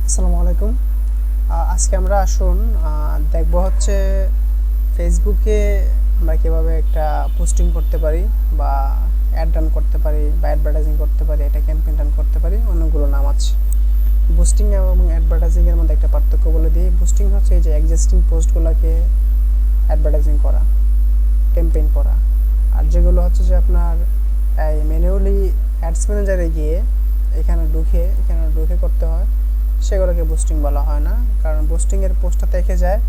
আসসালামু আলাইকুম। আজকে আমরা আসুন দেখব হচ্ছে ফেসবুকে আমরা কীভাবে একটা পোস্টিং করতে পারি বা অ্যাড রান করতে পারি বা অ্যাডভার্টাইজিং করতে পারি, এটা ক্যাম্পেইন রান করতে পারি। অনেকগুলো নাম আছে। বুস্টিং এবং অ্যাডভার্টাইজিংয়ের মধ্যে একটা পার্থক্য বলে দিই। বুস্টিং হচ্ছে এই যে এক্সিস্টিং পোস্টগুলোকে অ্যাডভার্টাইজিং করা, ক্যাম্পেইন করা। আর যেগুলো হচ্ছে যে আপনার এই ম্যানুয়ালি অ্যাডস ম্যানেজারে গিয়ে এখানে ঢুকে করতে হয়, সেগুলোকে বুস্টিং বলা হয় না। কারণ বুস্টিংয়ের পোস্টটা দেখে যায়,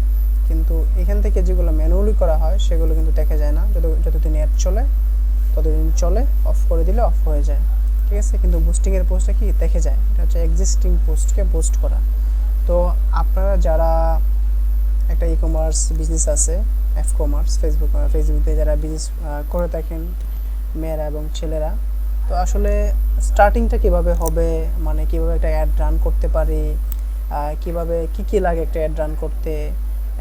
কিন্তু এখান থেকে যেগুলো ম্যানুয়ালি করা হয় সেগুলো কিন্তু দেখে যায় না। যতদিন অ্যাড চলে ততদিন চলে, অফ করে দিলে অফ হয়ে যায়, ঠিক আছে। কিন্তু বুস্টিংয়ের পোস্টটা কি দেখে যায়, এটা হচ্ছে এক্সিস্টিং পোস্টকে বুস্ট করা। তো আপনারা যারা একটা ই কমার্স বিজনেস আছে, এফ কমার্স, ফেসবুকে যারা বিজনেস করে থাকেন, মেয়েরা এবং ছেলেরা, তো আসলে স্টার্টিংটা কিভাবে হবে, মানে কিভাবে একটা অ্যাড রান করতে পারি, কিভাবে কি লাগে একটা অ্যাড রান করতে,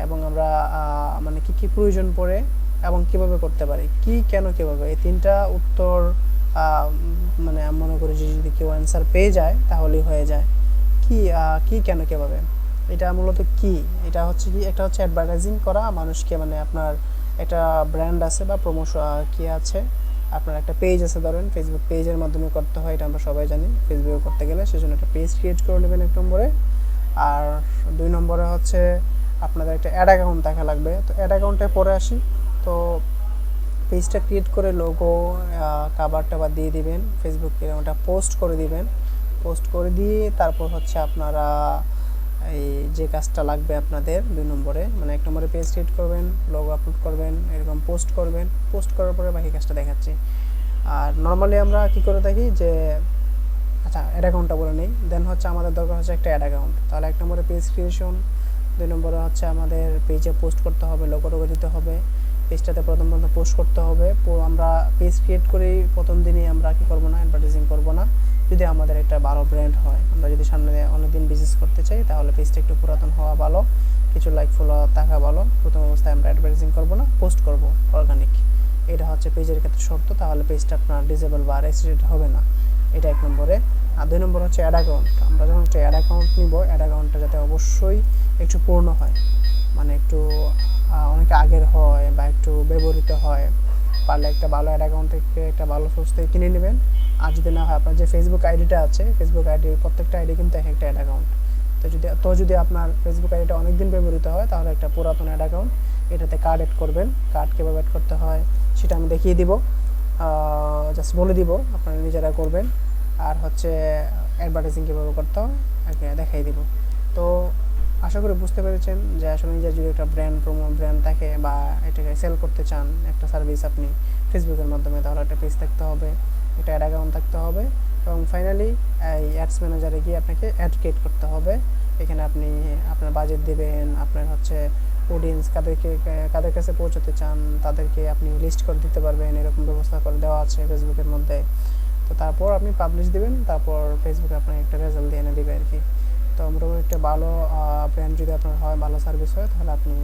এবং আমরা মানে কি প্রয়োজন পড়ে এবং কিভাবে করতে পারি, কিভাবে, এই তিনটা উত্তর মানে আমি মনে করি যে যদি কেউ অ্যান্সার পেয়ে যায় তাহলেই হয়ে যায়। কি কেন কিভাবে, এটা মূলত কি, এটা হচ্ছে কি, একটা হচ্ছে অ্যাডভার্টাইজিং করা মানুষকে, মানে আপনার একটা ব্র্যান্ড আছে বা প্রমোশন কি আছে, আপনার একটা পেজ আছে, ধরেন ফেসবুক পেজের মাধ্যমে করতে হয়, এটা আমরা সবাই জানি। ফেসবুকে করতে গেলে সেজন্য একটা পেজ ক্রিয়েট করে নেবেন 1 নম্বরে। আর 2 নম্বরে হচ্ছে আপনাদের একটা অ্যাড অ্যাকাউন্ট থাকা লাগবে। তো অ্যাড অ্যাকাউন্টে পরে আসি। তো পেজটা ক্রিয়েট করে লোগো কাভার টাভার দিয়ে দিবেন, ফেসবুকে ওটা পোস্ট করে দিবেন। পোস্ট করে দিয়ে তারপর হচ্ছে আপনারা এই যে কাজটা লাগবে আপনাদের 2 নম্বরে, মানে 1 নম্বরে পেজ ক্রিয়েট করবেন, লোগো আপলোড করবেন, এরকম পোস্ট করবেন। পোস্ট করার পরে বাকি কাজটা দেখাচ্ছি। আর নর্মালি আমরা কি করে থাকি যে, আচ্ছা অ্যাড অ্যাকাউন্টটা বলে নিই, দেন হচ্ছে আমাদের দরকার হচ্ছে একটা অ্যাড অ্যাকাউন্ট। তাহলে 1 নম্বরে পেজ ক্রিয়েশন, 2 নম্বরে হচ্ছে আমাদের পেজে পোস্ট করতে হবে, লোগো দিতে হবে, পেজটাতে প্রথম পোস্ট করতে হবে। আমরা পেজ ক্রিয়েট করেই প্রথম দিনই আমরা কি করবো না, অ্যাডভার্টাইজিং করবো না। যদি আমাদের একটা ভালো ব্র্যান্ড হয়, আমরা যদি সামনে অনেকদিন বিজনেস করতে চাই, তাহলে পেজটা একটু পুরাতন হওয়া ভালো, কিছু লাইক ফলো থাকা ভালো। প্রথম অবস্থায় আমরা অ্যাডভার্টাইজিং করবো না, পোস্ট করবো অর্গানিক। এটা হচ্ছে পেজের ক্ষেত্রে শর্ত, তাহলে পেজটা আপনার ডিসেবল বা রেজিস্ট্রেট হবে না, এটা 1 নম্বরে। আর 2 নম্বর হচ্ছে অ্যাড অ্যাকাউন্ট। আমরা যখন একটা অ্যাড অ্যাকাউন্ট নিব, অ্যাড অ্যাকাউন্টটা যাতে অবশ্যই একটু পূর্ণ হয়, মানে একটু অনেক আগের হয় বা একটু ব্যবহৃত হয়। পারলে একটা ভালো অ্যাড অ্যাকাউন্ট থেকে, একটা ভালো সোর্স থেকে কিনে নেবেন। আর যদি না হয়, আপনার যে ফেসবুক আইডিটা আছে, ফেসবুক আইডি প্রত্যেকটা আইডি কিন্তু এক একটা অ্যাড অ্যাকাউন্ট। যদি আপনার ফেসবুক আইডিটা অনেকদিন ব্যবহৃত হয়, তাহলে একটা পুরাতন অ্যাড অ্যাকাউন্ট, এটাতে কার্ড অ্যাড করবেন। কার্ড কীভাবে অ্যাড করতে হয় সেটা আমি দেখিয়ে দিব, জাস্ট বলে দিব, আপনারা নিজেরা করবেন। আর হচ্ছে অ্যাডভার্টাইজিং কীভাবে করতে হয় দেখাই দিব। তো আশা করি বুঝতে পেরেছেন যে আসলে নিজের যদি একটা ব্র্যান্ড থাকে বা এটাকে সেল করতে চান, একটা সার্ভিস আপনি ফেসবুকের মাধ্যমে, তাহলে একটা পেজ থাকতে হবে, একটা অ্যাড অ্যাকাউন্ট থাকতে হবে, এবং ফাইনালি এই অ্যাডস ম্যানেজারে গিয়ে আপনাকে অ্যাড ক্রিয়েট করতে হবে। এখানে আপনি আপনার বাজেট দেবেন, আপনার হচ্ছে অডিয়েন্স কাদের কাছে পৌঁছাতে চান তাদেরকে আপনি লিস্ট করে দিতে পারবেন, এরকম ব্যবস্থা করে দেওয়া আছে ফেসবুকের মধ্যে। তো তারপর আপনি পাবলিশ দিবেন, তারপর ফেসবুকে আপনাকে একটা রেজাল্ট দিয়ে এনে দেবে আর কি। তো মোটামুটি একটা ভালো ব্র্যান্ড যদি আপনার হয়, ভালো সার্ভিস হয়, তাহলে আপনি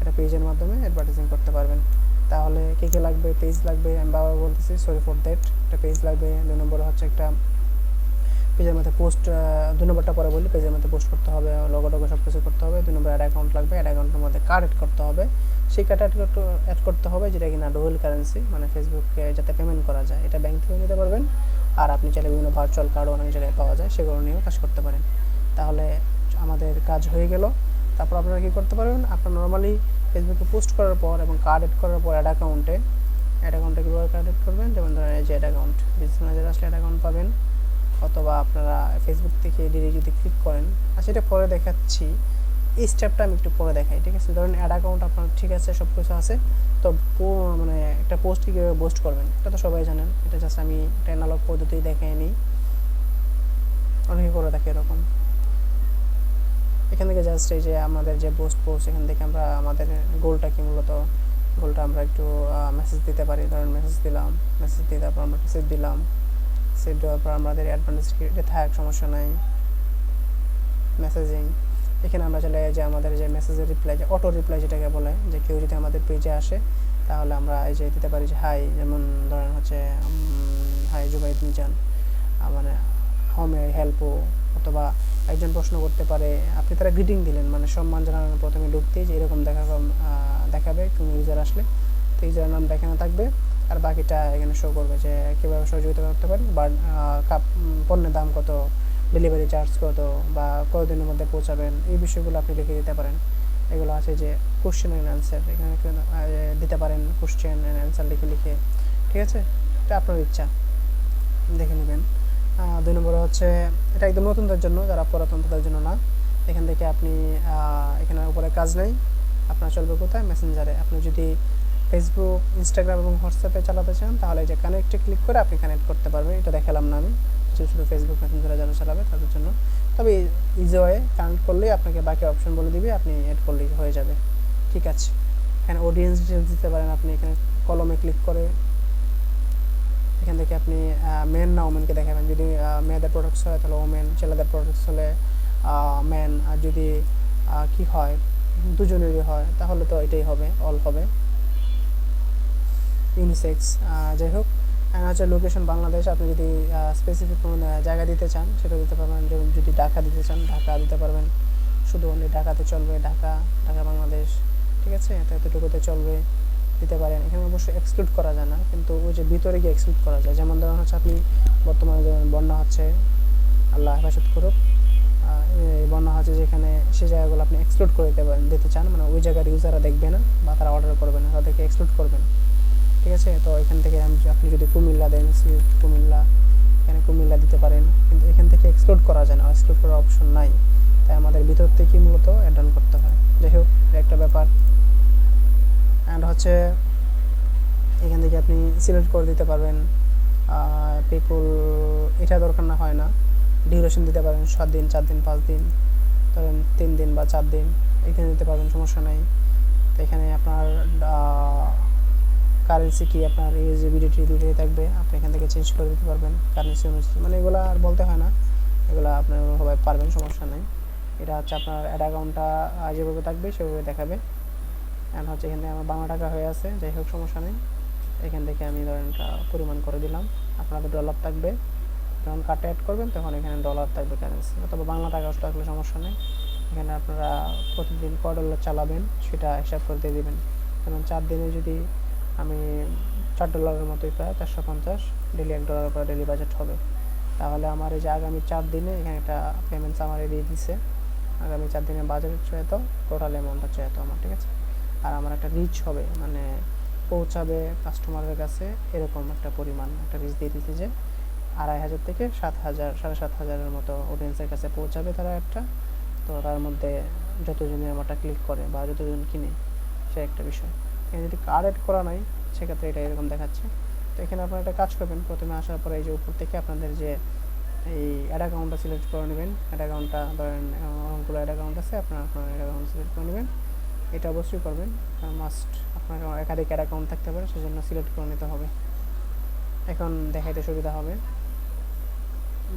একটা পেজের মাধ্যমে অ্যাডভার্টাইজিং করতে পারবেন। তাহলে কী লাগবে, পেজ লাগবে, আমি বারবার বলতেছি, সরি ফর দ্যাট। একটা পেজ লাগবে, 2 নম্বরে হচ্ছে একটা পেজের মধ্যে পোস্ট, 2 নম্বরটা পরে বলি, পেজের মধ্যে পোস্ট করতে হবে, লোগো সব কিছু করতে হবে। 2 নম্বর অ্যাড অ্যাকাউন্ট লাগবে, অ্যাড অ্যাকাউন্টের মধ্যে কার্ড অ্যাড করতে হবে। সেই কার্ড অ্যাড করতে হবে যেটা কিনা ডুয়েল কারেন্সি, মানে ফেসবুকে যাতে পেমেন্ট করা যায়, এটা ব্যাংক থেকে নিতে পারবেন। আর আপনি চাইলে বিভিন্ন ভার্চুয়াল কার্ডও অনেক জায়গায় পাওয়া যায়, সেগুলো নিয়েও কাজ করতে পারেন। তাহলে আমাদের কাজ হয়ে গেল। তারপর আপনারা কী করতে পারবেন, আপনার নর্মালি ফেসবুকে পোস্ট করার পর এবং কার্ড অ্যাড করার পর অ্যাড অ্যাকাউন্টে কীভাবে কার্ড অ্যাড করবেন, যেমন ধরেন এই যে অ্যাড অ্যাকাউন্ট, বিজনেস ম্যানেজার আসলে অ্যাড অ্যাকাউন্ট পাবেন, অথবা আপনারা ফেসবুক থেকে ডিরেক্ট যদি ক্লিক করেন, আচ্ছা এটা পরে দেখাচ্ছি, এই স্টেপটা আমি একটু পরে দেখাই, ঠিক আছে। ধরেন অ্যাড অ্যাকাউন্ট আপনার ঠিক আছে, সব কিছু আছে, তো মানে একটা পোস্ট কীভাবে পোস্ট করবেন এটা তো সবাই জানেন। এটা জাস্ট আমি একটা অ্যানালগ পদ্ধতি দেখাই নিই, অনেকে করে দেখে এরকম। এখান থেকে জাস্ট এই যে আমাদের যে পোস্ট এখান থেকে আমরা আমাদের গোলটা কি, মূলত গোলটা আমরা একটু মেসেজ দিতে পারি। ধরেন মেসেজ দিলাম, মেসেজ দিয়ে তারপর আমরা সেভ দিলাম, সেভ দেওয়ার পর আমাদের অ্যাডভান্টেজ এটা থাক, সমস্যা নাই। মেসেজিং, এখানে আমরা চলে যে আমাদের যে মেসেজের রিপ্লাই, যে অটো রিপ্লাই যেটাকে বলে, যে কেউ যদি আমাদের পেজে আসে, তাহলে আমরা এই যে দিতে পারি যে হাই, যেমন ধরেন হচ্ছে হাই জুবাইদ মিজান, মানে হাউ মে আই হেল্প, অথবা একজন প্রশ্ন করতে পারে, আপনি তারা গ্রিটিং দিলেন, মানে সম্মান জানানোর প্রথমে ঢুকতেই যে এরকম দেখাবে কোনো ইউজার আসলে, তো ইউজারের নামটা এখানে থাকবে, আর বাকিটা এখানে শো করবে যে কীভাবে সহযোগিতা করতে পারেন, বা পণ্যের দাম কত, ডেলিভারি চার্জ কত, বা কতদিনের মধ্যে পৌঁছাবেন, এই বিষয়গুলো আপনি লিখে দিতে পারেন। এগুলো আছে যে কোশ্চেন অ্যান্ড অ্যান্সার, এখানে দিতে পারেন কোশ্চেন অ্যান্ড অ্যান্সার লিখে, ঠিক আছে, এটা আপনার ইচ্ছা, দেখে নেবেন। 2 নম্বরে হচ্ছে, এটা একদম নতুনদের জন্য, যারা পুরাতন তাদের জন্য না। এখান থেকে আপনি এখানে উপরে কাজ নেই, আপনার চলবে কোথায়, মেসেঞ্জারে। আপনি যদি ফেসবুক, ইনস্টাগ্রাম এবং হোয়াটসঅ্যাপে চালাতে চান, তাহলে এই যে কানেক্টে ক্লিক করে আপনি কানেক্ট করতে পারবেন। এটা দেখালাম না আমি, শুধু ফেসবুক মেসেঞ্জারে যারা চালাবে তাদের জন্য। তবে ইজি ওয়ে, কানেক্ট করলেই আপনাকে বাকি অপশন বলে দিবে, আপনি এড করলেই হয়ে যাবে, ঠিক আছে। এখানে অডিয়েন্স ডিটেলস দিতে পারেন, আপনি এখানে কলমে ক্লিক করে এখান থেকে আপনি মেন না ওমেনকে দেখাবেন। যদি মেয়েদের প্রোডাক্টস হয় তাহলে ওমেন, ছেলেদের প্রোডাক্টস হলে মেন, আর যদি কি হয় দুজনেরই হয় তাহলে তো এটাই হবে, অল হবে, ইউনিসেক্স। যাই হোক, হচ্ছে লোকেশন বাংলাদেশ। আপনি যদি স্পেসিফিক কোনো জায়গা দিতে চান সেটা দিতে পারবেন। যদি ঢাকা দিতে চান ঢাকা দিতে পারবেন, শুধু অনলি ঢাকাতে চলবে, ঢাকা বাংলাদেশ, ঠিক আছে, এতটুকুতে চলবে, দিতে পারেন। এখানে অবশ্যই এক্সক্লুড করা যায় না, কিন্তু ওই যে ভিতরে গিয়ে এক্সক্লুড করা যায়। যেমন ধরুন হচ্ছে আপনি বর্তমানে যেমন বন্যা হচ্ছে, আল্লাহ হেফাজত করুক, এই বন্যা হচ্ছে যেখানে সেই জায়গাগুলো আপনি এক্সক্লুড করে দিতে চান, মানে ওই জায়গার ইউজাররা দেখবে না বা তারা অর্ডার করবে না, তাদেরকে এক্সক্লুড করবেন, ঠিক আছে। তো এখান থেকে আপনি যদি কুমিল্লা দেন, কুমিল্লা, এখানে কুমিল্লা দিতে পারেন, কিন্তু এখান থেকে এক্সক্লুড করা যায় না, এক্সক্লুড করার অপশন নাই, তাই আমাদের ভিতর থেকেই মূলত অ্যাড ডান করতে হয়। যাই হোক, একটা ব্যাপার। অ্যান্ড হচ্ছে এখান থেকে আপনি সিলেক্ট করে দিতে পারবেন পিপল, এটা দরকার না হয় না। ডিউরেশন দিতে পারেন 7 দিন, 4 দিন, 5 দিন, ধরেন 3 দিন বা 4 দিন, এখানে দিতে পারবেন, সমস্যা নাই। তো এখানে আপনার কারেন্সি কি, আপনার ইউজিবিলিটি দুটোই থাকবে, আপনি এখান থেকে চেঞ্জ করে দিতে পারবেন কারেন্সি অনুযায়ী, মানে এগুলো আর বলতে হয় না, এগুলো আপনার সবাই পারবেন, সমস্যা নেই। এটা হচ্ছে আপনার অ্যাড অ্যাকাউন্টটা যেভাবে থাকবে সেভাবে দেখাবে। অ্যান্ড হচ্ছে এখানে আমার বাংলা টাকা হয়ে আছে, যাই হোক সমস্যা নেই। এখান থেকে আমি ধরেন পরিমাণ করে দিলাম, আপনাদের ডলার থাকবে, যখন কার্ডে অ্যাড করবেন তখন এখানে ডলার থাকবে কারেন্সি, অথবা বাংলা টাকা থাকলে সমস্যা নেই। এখানে আপনারা প্রতিদিন ক ডলার চালাবেন সেটা হিসাব করে দিয়ে দেবেন। যেমন 4 দিনে যদি আমি $4 মতোই, প্রায় 450, ডেলি $1 করে ডেলি বাজেট হবে। তাহলে আমার এই যে আগামী 4 দিনে এখানে একটা পেমেন্টস আমার দিয়ে দিচ্ছে, আগামী 4 দিনের বাজেট চাইতো, টোটাল অ্যামাউন্টটা চাইতো আমার, ঠিক আছে। আর আমার একটা রিচ হবে, মানে পৌঁছাবে কাস্টমারের কাছে এরকম একটা পরিমাণ, একটা রিচ দিয়ে দিচ্ছে যে 2500 থেকে 7000, 7500-এর মতো অডিয়েন্সের কাছে পৌঁছাবে তারা একটা। তো তার মধ্যে যতজনই আমারটা ক্লিক করে বা যতজন কিনে, সে একটা বিষয়। এখানে যদি কার্ড অ্যাড করা নাই সেক্ষেত্রে এটা এরকম দেখাচ্ছে। তো এখানে আপনারা একটা কাজ করবেন, প্রথমে আসার পরে এই যে উপর থেকে আপনাদের যে এই অ্যাড অ্যাকাউন্টটা সিলেক্ট করে নেবেন। অ্যাড অ্যাকাউন্টটা ধরেন অনেকগুলো অ্যাড অ্যাকাউন্ট আছে, আপনার অ্যাড অ্যাকাউন্ট সিলেক্ট করে নেবেন, এটা অবশ্যই করবেন, মাস্ট। আপনার একাধিক অ্যাড অ্যাকাউন্ট থাকতে পারে, সেজন্য সিলেক্ট করে নিতে হবে, এখন দেখাইতে সুবিধা হবে।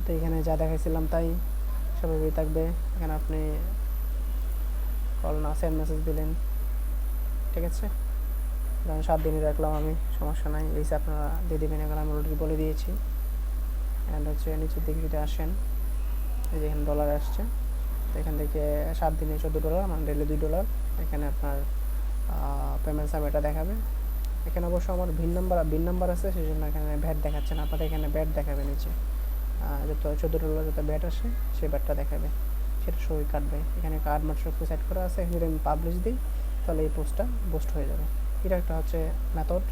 তো এখানে যা দেখাইছিলাম তাই সবই থাকবে। এখানে আপনি কল না সেন্ড মেসেজ দিলেন, ঠিক আছে, ধরেন 7 দিনই রাখলাম আমি, সমস্যা নাই, এই আপনারা দিয়ে দেবেন, এগুলো আমি অলরেডি বলে দিয়েছি। অ্যান্ড হচ্ছে নিচের দিকে যদি আসেন, এই যে এখানে ডলার আসছে, তো এখান থেকে 7 দিনে $14, মানে ডেলি $2, এখানে আপনার পেমেন্টস হবে, এটা দেখাবে। এখানে অবশ্য আমার ভিন নাম্বার আছে, সেই জন্য এখানে ভ্যাট দেখাচ্ছে না, আপনাদের এখানে ভ্যাট দেখাবে নিচে, যত $14 যত ভ্যাট আসে সেই ভ্যাটটা দেখাবে, সেটা সই কাটবে। এখানে কার্ড মাত্র সেট করা আছে, যদি আমি পাবলিশ দিই তাহলে এই পোস্টটা বুস্ট হয়ে যাবে। এটা একটা হচ্ছে মেথড,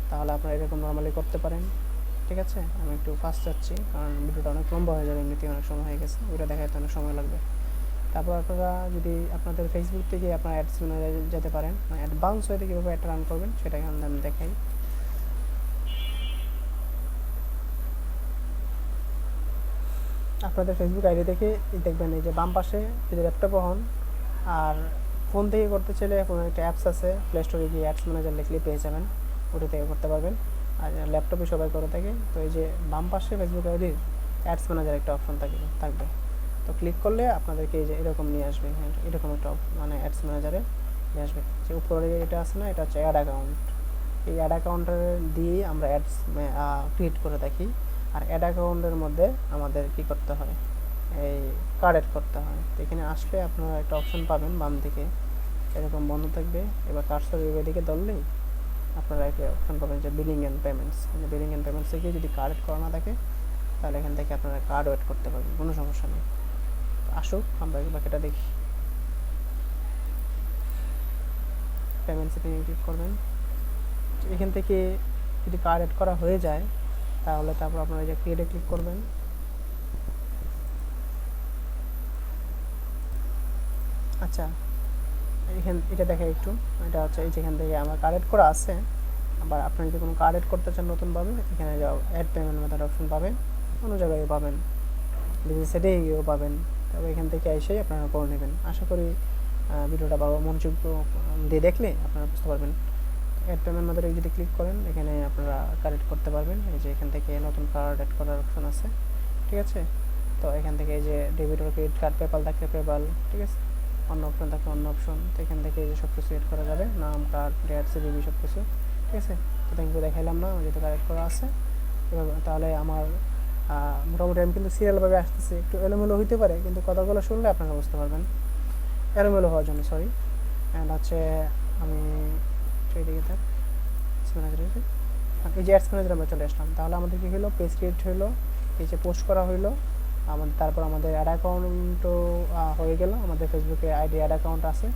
তাহলে আপনারা এরকম নর্মালি করতে পারেন, ঠিক আছে। আমি একটু ফাস্ট যাচ্ছি কারণ ভিডিওটা অনেক লম্বা হয়ে যাবে, এমনিতেই অনেক সময় হয়ে গেছে, ওইটা দেখাতে অনেক সময় লাগবে। তারপর আপনারা যদি আপনাদের ফেসবুক থেকে আপনার অ্যাডস ম্যানেজারে যেতে পারেন, মানে অ্যাডভান্স ওয়েতে কীভাবে অ্যাড রান করবেন সেটা এখানে আমি দেখাই। আপনাদের ফেসবুক আইডি থেকে দেখবেন এই যে বাম পাশে যদি ল্যাপটপে হন, আর ফোন থেকে করতে চাইলে ফোনের একটা অ্যাপস আছে, প্লে স্টোরে গিয়ে অ্যাডস ম্যানেজার লিখলেই পেয়ে যাবেন, ওটা থেকে করতে পারবেন। আর ল্যাপটপে সবাই করে থাকে, তো এই যে বাম পাশে ফেসবুক আইডির অ্যাডস ম্যানেজার একটা অপশন থাকবে, তো ক্লিক করলে আপনাদেরকে এই যে এরকম নিয়ে আসবে, এরকম একটা মানে অ্যাডস ম্যানেজারে নিয়ে আসবে। যে উপরে এটা আছে না, এটা হচ্ছে অ্যাড অ্যাকাউন্ট, এই অ্যাড অ্যাকাউন্টের দিয়েই আমরা অ্যাডস ক্রিয়েট করে থাকি। আর অ্যাড অ্যাকাউন্টের মধ্যে আমাদের কী করতে হয়, এই কার্ড অ্যাড করতে হয়। তো এখানে আসলে আপনারা একটা অপশন পাবেন বাম দিকে, এরকম বন্ধ থাকবে। এবার কার্সর এদিকে ধরলেই আপনারা একটা অপশন পাবেন যে billing and payments. Billing and পেমেন্টসে গিয়ে যদি কার্ড অ্যাড করা না থাকে তাহলে এখান থেকে আপনারা কার্ড অ্যাড করতে পারবেন, কোনো সমস্যা নেই। আসুক আমরা বাকিটা দেখি। পেমেন্টসে ক্লিক করবেন। এখান থেকে যদি কার্ড অ্যাড করা হয়ে যায় তাহলে তারপর আপনারা যে ক্রিয়েটে ক্লিক করবেন। আচ্ছা, এটা দেখে একটু, এটা হচ্ছে এই যেখান থেকে আমার কার্ড অ্যাড করা আছে। আবার আপনি যদি কোনো কার্ড অ্যাড করতে চান নতুনভাবে, এখানে যাও অ্যাড পেমেন্ট মেথড অপশন পাবেন, অন্য জায়গায় পাবেন, বিজনেস সেটে গিয়েও পাবেন। তবে এখান থেকে এসেই আপনারা করে নেবেন। আশা করি ভিডিওটা মনোযোগ দিয়ে দেখলে আপনারা বুঝতে পারবেন। অ্যাড পেমেন্ট মেথডে যদি ক্লিক করেন এখানে আপনারা কার্ড করতে পারবেন। এই যে এখান থেকে নতুন কার্ড অ্যাড করার অপশন আছে, ঠিক আছে। তো এখান থেকে এই যে ডেবিট আর ক্রেডিট কার্ড, পেপাল থাকলে পেপাল, ঠিক আছে, অন্য অপশন থাকলে অন্য অপশন। তো এখান থেকে এই যে সব কিছু এড করা যাবে, নাম, কার্ড, ডেট, সিভিভি সব কিছু, ঠিক আছে। তো থ্যাংক ইউ, দেখাইলাম না যেহেতু কারেক্ট করা আছে এভাবে। তাহলে আমার মোটামুটি আমি কিন্তু সিরিয়ালভাবে আসতেছি, একটু এলোমেলো হইতে পারে কিন্তু কথাগুলো শুনলে আপনারা বুঝতে পারবেন, এলোমেলো হওয়ার জন্য সরি। অ্যান্ড হচ্ছে আমি সেই দিকে থাক ম্যানেজার, এই যে অ্যাডস ম্যানেজার আমরা চলে আসলাম। তাহলে আমাদের কী হলো, পেজ ক্রিয়েট হইলো, এই যে পোস্ট করা হইলো আমাদের, তারপর আমাদের অ্যাড অ্যাকাউন্টও হয়ে গেল, আমাদের ফেসবুকে আইডি অ্যাড অ্যাকাউন্ট আছে।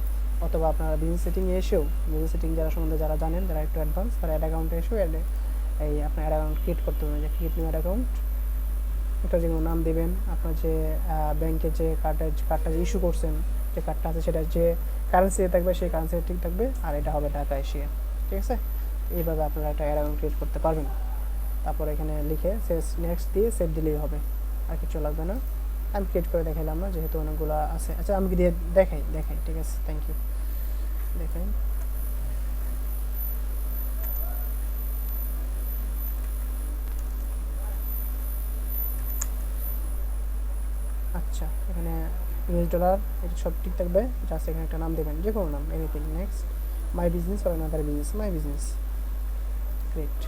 অথবা আপনারা বিজনেস সেটিংয়ে এসেও, বিজনেস সেটিং যারা সম্বন্ধে যারা জানেন, যারা একটু অ্যাডভান্স, তারা অ্যাড অ্যাকাউন্টে এসেও এই আপনার অ্যাড অ্যাকাউন্ট ক্রিয়েট করতে পারবেন। যে ক্রিয়েট নিউ অ্যাড অ্যাকাউন্ট, একটা যে নাম দেবেন, আপনার যে ব্যাংকে যে কার্ডটা যে ইস্যু করছেন, যে কার্ডটা আছে সেটা যে কারেন্সিতে থাকবে সেই কারেন্সি ঠিক থাকবে, আর এটা হবে ঢাকা এশিয়া, ঠিক আছে। এইভাবে আপনারা একটা অ্যাড অ্যাকাউন্ট ক্রিয়েট করতে পারবেন। তারপর এখানে লিখে নেক্সট দিয়ে সেভ দিলেই হবে, আর কিছু লাগবে না। আমি ক্রিয়েট করে দেখাইলাম না যেহেতু অনেকগুলো আছে। আচ্ছা আমি দিয়ে দেখাই, ঠিক আছে, থ্যাংক ইউ। দেখাই, আচ্ছা এখানে $, এটা সব ঠিক থাকবে। জাস্ট এখানে একটা নাম দেবেন, যে কোনো নাম, anything. Next, my business or another business, my business, great.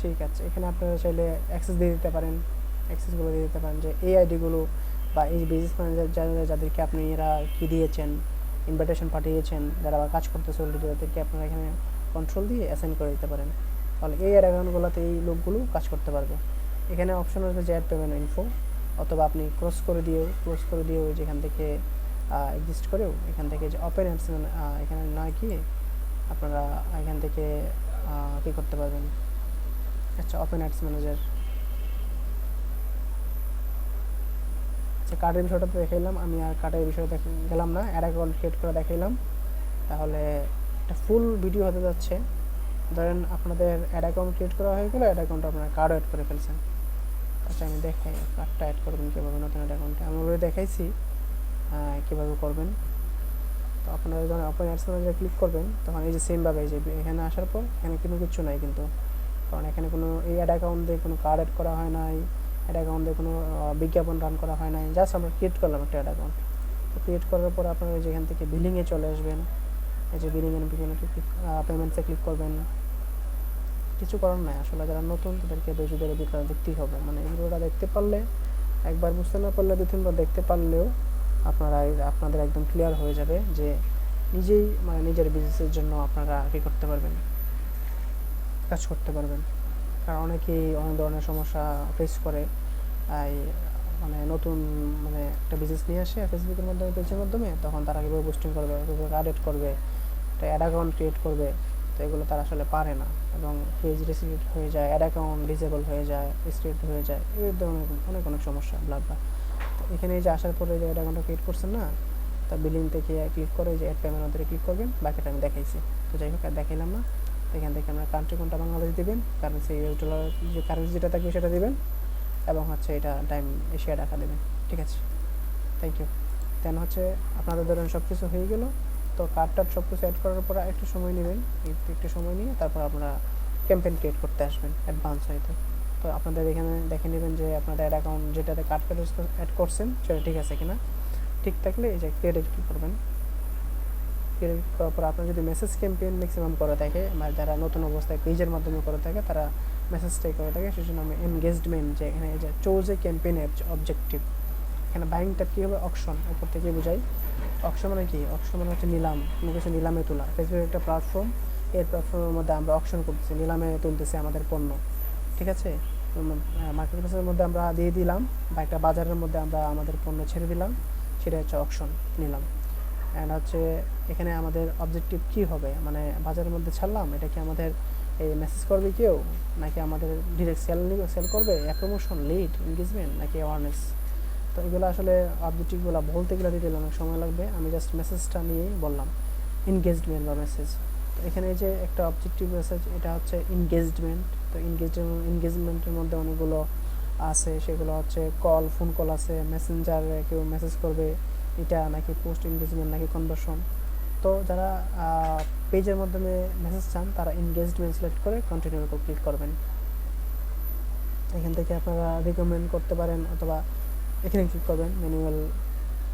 ঠিক আছে, এখানে আপনারা চাইলে অ্যাক্সেস দিয়ে দিতে পারেন, অ্যাক্সেসগুলো দিয়ে দিতে পারেন, যে এই আইডিগুলো বা এই বিজনেস ম্যানেজার যাদেরকে আপনি এরা কী দিয়েছেন, ইনভাইটেশন পাঠিয়েছেন, যারা আবার কাজ করতেছে অলরেডি, তাদেরকে আপনারা এখানে কন্ট্রোল দিয়ে অ্যাসাইন করে দিতে পারেন। তাহলে এই অ্যাড অ্যাকাউন্টগুলোতে এই লোকগুলো কাজ করতে পারবে। এখানে অপশন আছে যে অ্যাড পেমেন্ট ইনফো, অথবা আপনি ক্লোজ করে দিয়েও যেখান থেকে এক্সিস্ট করেও এখান থেকে যে ওপেন অ্যাডস, এখানে নয় কি আপনারা এখান থেকে কী করতে পারবেন। আচ্ছা, ওপেন অ্যাডস ম্যানেজার, আচ্ছা কার্ডের বিষয়টা তো দেখাইলাম, আমি আর কার্ডের বিষয়ে গেলাম না, অ্যাড অ্যাকাউন্ট ক্রিয়েট করে দেখাইলাম। তাহলে একটা ফুল ভিডিও হতে যাচ্ছে। ধরেন আপনাদের অ্যাড অ্যাকাউন্ট ক্রিয়েট করা হয়ে গেলো, অ্যাড অ্যাকাউন্ট আপনারা কার্ড অ্যাড করে ফেলছেন। আচ্ছা আমি দেখাই কার্ডটা অ্যাড করবেন কীভাবে, নতুন অ্যাড অ্যাকাউন্টে আমি অলরেডি দেখাইছি কীভাবে করবেন। তো আপনারা যখন ওপেন অ্যাডস ম্যানেজারে ক্লিক করবেন তখন এই যে সেমভাবে এই যে এখানে আসার পর এখানে কোনো কিছু নাই কিন্তু, কারণ এখানে কোনো এই অ্যাড অ্যাকাউন্ট দিয়ে কোনো কার্ড অ্যাড করা হয় নাই, অ্যাড অ্যাকাউন্ট দিয়ে কোনো বিজ্ঞাপন রান করা হয় নাই, জাস্ট আমরা ক্রিয়েট করলাম একটা অ্যাড অ্যাকাউন্ট। তো ক্রিয়েট করার পর আপনারা যেখান থেকে বিলিংয়ে চলে আসবেন, এই যে বিলিং এর পিছনে পেমেন্টসে ক্লিক করবেন। কিছু করার নাই আসলে, যারা নতুন তাদেরকে ধৈর্য ধরে দেখতেই হবে। মানে এই ভিডিওটা দেখতে পারলে, একবার বুঝতে না পারলে 2-3 বার দেখতে পারলেও আপনাদের একদম ক্লিয়ার হয়ে যাবে যে নিজেই মানে নিজের বিজনেসের জন্য আপনারা কী করতে পারবেন, কাজ করতে পারবেন। কারণ অনেকেই অনেক ধরনের সমস্যা ফেস করে, এই মানে নতুন মানে একটা বিজনেস নিয়ে আসে ফেসবুকের মাধ্যমে, পেজের মাধ্যমে, তখন তারা কীভাবে পোস্টিং করবে, কীভাবে আপডেট করবে, একটা অ্যাড অ্যাকাউন্ট ক্রিয়েট করবে, তো এগুলো তারা আসলে পারে না, এবং পেজ রিস্ট্রিক্ট হয়ে যায়, অ্যাড অ্যাকাউন্ট ডিসেবল হয়ে যায়, রিস্ট্রিক্ট হয়ে যায়, এই ধরনের অনেক সমস্যা ব্লা। তো এখানে এই যে আসার পরে যে অ্যাড অ্যাকাউন্টটা ক্রিয়েট করছেন না, তা বিলিং থেকে ক্লিক করে যে অ্যাড পেমেন্ট ওদের ক্লিক করবেন, বাকিটা আমি দেখাইছি। তো যাই হোক আর দেখাইলাম না। এখান থেকে আমরা কান্ট্রি কোনটা বাংলাদেশ দেবেন, কারেন্সি $, যে কারেন্সি যেটা থাকবে সেটা দেবেন, এবং হচ্ছে এটা টাইম এশিয়া টাকা দেবেন, ঠিক আছে। Thank you. দেন হচ্ছে আপনাদের ধরেন সব কিছু হয়ে গেল। তো কার্ডটা সব কিছু অ্যাড করার পর একটু সময় নেবেন, একটু সময় নিয়ে তারপর আপনারা ক্যাম্পেইন ক্রিয়েট করতে আসবেন অ্যাডভান্স হয়তো। তো আপনাদের এখানে দেখে নেবেন যে আপনাদের অ্যাড অ্যাকাউন্ট যেটাতে কার্ড অ্যাড করছেন সেটা ঠিক আছে কিনা। ঠিক থাকলে এই যে ক্রিয়েট ক্লিক করবেন। ক্রিয়েট করার পর আপনার যদি মেসেজ ক্যাম্পেইন ম্যাক্সিমাম করে থাকে, যারা নতুন অবস্থায় পেজের মাধ্যমে করে থাকে, তারা মেসেজটাই করে থাকে, সেজন্য আমি এনগেজমেন্ট, যে এখানে যে চোজ এ ক্যাম্পেইনের অবজেক্টিভ, এখানে বাইং টাইপ কী হবে, অকশন, উপর থেকে বোঝাই। অকশন মানে কি, অকশন মানে হচ্ছে নিলাম, কোনো কিছু নিলামে তোলা। ফেসবুক একটা প্ল্যাটফর্ম, এই প্ল্যাটফর্মের মধ্যে আমরা অকশন করতেছি, নিলামে তুলতেছি আমাদের পণ্য, ঠিক আছে। মার্কেট প্লেসের মধ্যে আমরা দিয়ে দিলাম, বা একটা বাজারের মধ্যে আমরা আমাদের পণ্য ছেড়ে দিলাম, সেটা হচ্ছে অকশন, নিলাম। অ্যান্ড হচ্ছে এখানে আমাদের অবজেক্টিভ কী হবে, মানে বাজারের মধ্যে ছাড়লাম, এটা কি আমাদের এই মেসেজ করবে কেউ, নাকি আমাদের ডিরেক্ট সেল করবে, প্রমোশন, লিড, এনগেজমেন্ট, নাকি অ্যাওয়ারনেস। তো এগুলো আসলে অবজেক্টিভগুলো বলতে গেলে দিতে অনেক সময় লাগবে, আমি জাস্ট মেসেজটা নিয়েই বললাম, এনগেজমেন্ট বা মেসেজ। তো এখানে যে একটা অবজেক্টিভ মেসেজ, এটা হচ্ছে এনগেজমেন্ট। তো এনগেজমেন্টের মধ্যে অনেকগুলো আছে, সেগুলো হচ্ছে ফোন কল আছে, মেসেঞ্জারে কেউ মেসেজ করবে, এটা নাকি পোস্ট এনগেজমেন্ট, নাকি কনভার্সন। তো যারা পেজের মাধ্যমে মেসেজ চান, তারা এনগেজমেন্ট সিলেক্ট করে কন্টিনিউর উপর ক্লিক করবেন। এখান থেকে আপনারা রিকমেন্ড করতে পারেন, অথবা এখানে ক্লিক করবেন ম্যানুয়াল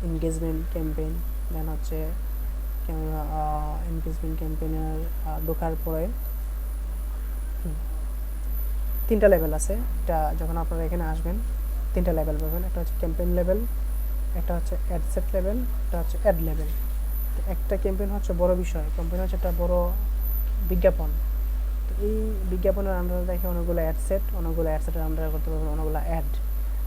এনগেজমেন্ট ক্যাম্পেইন। দেন হচ্ছে এনগেজমেন্ট ক্যাম্পেইনের ঢোকার পরে 3টা লেভেল আছে। এটা যখন আপনারা এখানে আসবেন 3টা লেভেল পাবেন, একটা হচ্ছে ক্যাম্পেইন লেভেল, একটা হচ্ছে অ্যাড সেট লেভেল, একটা হচ্ছে অ্যাড লেভেল। তো একটা ক্যাম্পেইন হচ্ছে বড় বিষয়, ক্যাম্পেইন হচ্ছে একটা বড় বিজ্ঞাপন। তো এই বিজ্ঞাপনের আন্ডারে দেখে অনেকগুলো অ্যাড সেট, অনেকগুলো অ্যাড সেটের আন্ডারে করতে পারবেন অনেকগুলো অ্যাড।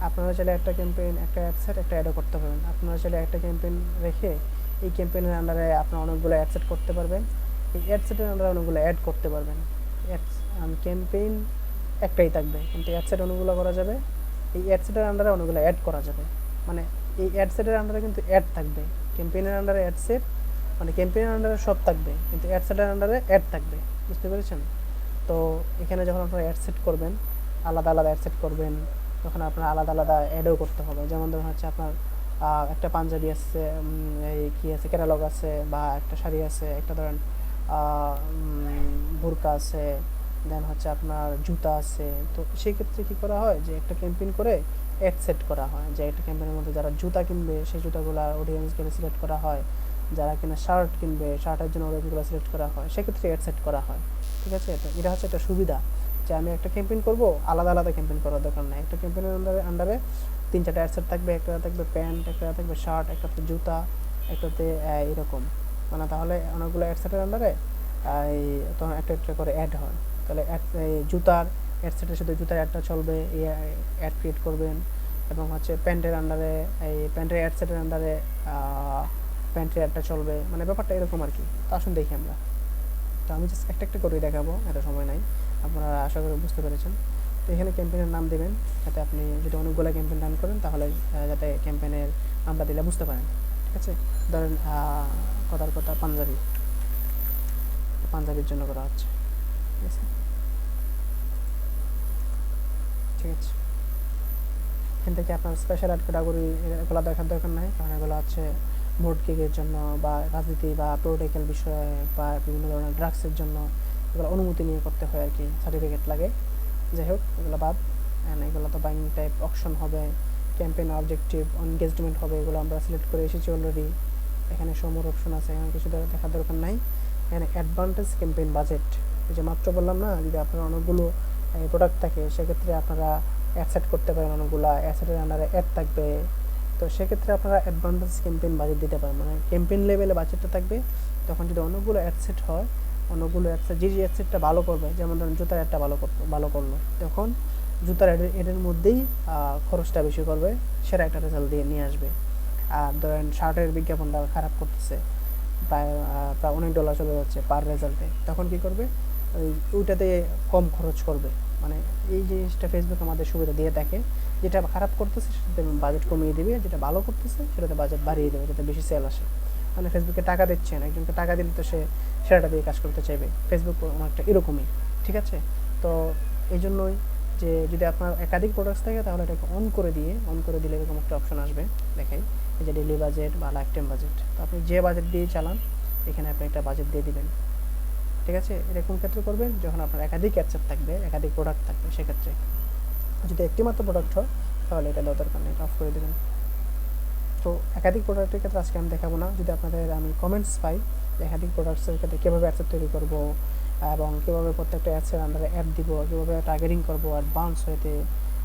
আপনারা চাইলে একটা ক্যাম্পেইন, একটা অ্যাড সেট, একটা অ্যাডও করতে পারবেন। আপনারা চাইলে একটা ক্যাম্পেইন রেখে এই ক্যাম্পেইনের আন্ডারে আপনারা অনেকগুলো অ্যাড সেট করতে পারবেন, এই অ্যাড সেটের আন্ডারে অনেকগুলো অ্যাড করতে পারবেন। ক্যাম্পেইন একটাই থাকবে, কিন্তু অ্যাড সেট অনেকগুলো করা যাবে, এই অ্যাড সেটের আন্ডারে অনেকগুলো অ্যাড করা যাবে। মানে এই অ্যাড সেটের আন্ডারে কিন্তু অ্যাড থাকবে, ক্যাম্পেইনের আন্ডারে অ্যাড সেট, মানে ক্যাম্পেইনের আন্ডারে সব থাকবে, কিন্তু অ্যাড সেটের আন্ডারে অ্যাড থাকবে। বুঝতে পেরেছেন? তো এখানে যখন আপনারা অ্যাড সেট করবেন, আলাদা আলাদা অ্যাড সেট করবেন, তখন আপনার আলাদা আলাদা অ্যাডও করতে হবে। যেমন ধরুন হচ্ছে আপনার একটা পাঞ্জাবি আছে, এই কী আছে, ক্যাটালগ আছে, বা একটা শাড়ি আছে, একটা ধরেন বোরকা আছে, দেন হচ্ছে আপনার জুতা আছে। তো সেক্ষেত্রে কী করা হয়, যে একটা ক্যাম্পেইন করে অ্যাড সেট করা হয়, যে একটা ক্যাম্পেইনের মধ্যে যারা জুতা কিনবে সেই জুতাগুলো অডিয়েন্সগুলো সিলেক্ট করা হয়, যারা কিনা শার্ট কিনবে শার্টের জন্য অডিয়েন্সগুলো সিলেক্ট করা হয়, সেক্ষেত্রে অ্যাড সেট করা হয়। ঠিক আছে, তো এটা হচ্ছে একটা সুবিধা, যে আমি একটা ক্যাম্পেইন করব, আলাদা আলাদা ক্যাম্পেইন করার দরকার নেই। একটা ক্যাম্পেইনের আন্ডারে 3-4টা অ্যাড সেট থাকবে, একটা থাকবে প্যান্ট, একটা থাকবে শার্ট, একটাতে জুতা, একটাতে এরকম, মানে তাহলে অনেকগুলো অ্যাড সেটের আন্ডারে এই তখন একটা একটা করে অ্যাড হয়। তাহলে জুতার অ্যাড সেটের সাথে জুতার অ্যাডটা চলবে, এই অ্যাড ক্রিয়েট করবেন। এবং হচ্ছে প্যান্টের আন্ডারে, এই প্যান্টের অ্যাড সেটের আন্ডারে প্যান্টের অ্যাডটা চলবে, মানে ব্যাপারটা এরকম আর কি। তো আসুন দেখি আমরা। তো আমি জাস্ট একটা একটা করে দেখাবো, এত সময় নাই, আপনারা আশা করি বুঝতে পেরেছেন। তো এখানে ক্যাম্পেইনের নাম দেবেন, যাতে আপনি যদি অনেকগুলো ক্যাম্পেইন রান করেন, তাহলে যাতে ক্যাম্পেইনের নামটা দিলে বুঝতে পারেন। ঠিক আছে, ধরেন কথার কথা পাঞ্জাবির জন্য করা হচ্ছে। ঠিক আছে, ঠিক আছে। এখান থেকে আপনার স্পেশাল অ্যাড ক্যাটাগরি এগুলো দেখার দরকার নাই, কারণ এগুলো হচ্ছে ভোট কেকের জন্য, বা রাজনীতি বা পলিটিক্যাল বিষয়ে, বা বিভিন্ন ধরনের ড্রাগসের জন্য এগুলো অনুমতি নিয়ে করতে হয় আর কি, সার্টিফিকেট লাগে। যাই হোক, এগুলো বাদ। অ্যান্ড এগুলো তো বাইং টাইপ অপশন হবে, ক্যাম্পেইন অবজেক্টিভ, এনগেজমেন্ট হবে, এগুলো আমরা সিলেক্ট করে এসেছি অলরেডি। এখানে সমর অপশন আছে, এখানে কিছু দেখার দরকার নাই। এখানে অ্যাডভান্টেজ ক্যাম্পেইন বাজেট, এই যে মাত্র বললাম না, যদি আপনার অনেকগুলো প্রোডাক্ট থাকে, সেক্ষেত্রে আপনারা অ্যাড সেট করতে পারেন, অনেকগুলো অ্যাড সেটের আন্ডারে অ্যাড থাকবে। তো সেক্ষেত্রে আপনারা অ্যাডভান্টেজ ক্যাম্পেইন বাজেট দিতে পারেন, মানে ক্যাম্পেইন লেভেলে বাজেটটা থাকবে। তখন যদি অনেকগুলো অ্যাড সেট হয়, অনেকগুলো অ্যাড সেট, যে অ্যাড সেটটা ভালো করবে, যেমন ধরুন জুতার অ্যাডটা ভালো করলো, তখন জুতার অ্যাডের মধ্যেই খরচটা বেশি করবে, সেরা একটা রেজাল্ট দিয়ে নিয়ে আসবে। আর ধরেন শার্টের বিজ্ঞাপনটা খারাপ করতেছে, প্রায় $অনেক চলে যাচ্ছে পার রেজাল্টে, তখন কী করবে, ওইটাতে কম খরচ করবে। মানে এই জিনিসটা ফেসবুক আমাদের সুবিধা দিয়ে দেখে, যেটা খারাপ করতেছে সেটাতে বাজেট কমিয়ে দেবে, যেটা ভালো করতেছে সেটাতে বাজেট বাড়িয়ে দেবে, যাতে বেশি সেল আসে। মানে ফেসবুকে টাকা দিচ্ছেন, একজনকে টাকা দিলে তো সে সেটা দিয়ে কাজ করতে চাইবে, ফেসবুক অনেকটা এরকমই। ঠিক আছে, তো এই জন্যই যে যদি আপনার একাধিক প্রোডাক্টস থাকে, তাহলে এটাকে অন করে দিলে এরকম একটা অপশন আসবে, দেখেন এই যে ডেইলি বাজেট বা লাইফ টাইম বাজেট। তো আপনি যে বাজেট দিয়ে চালান, এখানে আপনি একটা বাজেট দিয়ে দিবেন। ঠিক আছে, এরকম ক্ষেত্রে করবেন যখন আপনার একাধিক অ্যাডসেট থাকবে, একাধিক প্রোডাক্ট থাকবে। সেক্ষেত্রে যদি একটি মাত্র প্রোডাক্ট হয়, তাহলে এটা দেওয়ার দরকার নেই, অফ করে দেবেন। তো একাধিক প্রোডাক্টের ক্ষেত্রে আজকে আমি দেখাবো না, যদি আপনাদের আমি কমেন্টস পাই যে একাধিক প্রোডাক্টসের ক্ষেত্রে কীভাবে অ্যাডসেট তৈরি করবো, এবং কীভাবে প্রত্যেকটা অ্যাডসের আন্ডারে অ্যাড দিব, কীভাবে টার্গেটিং করবো, অ্যাডভান্স হইতে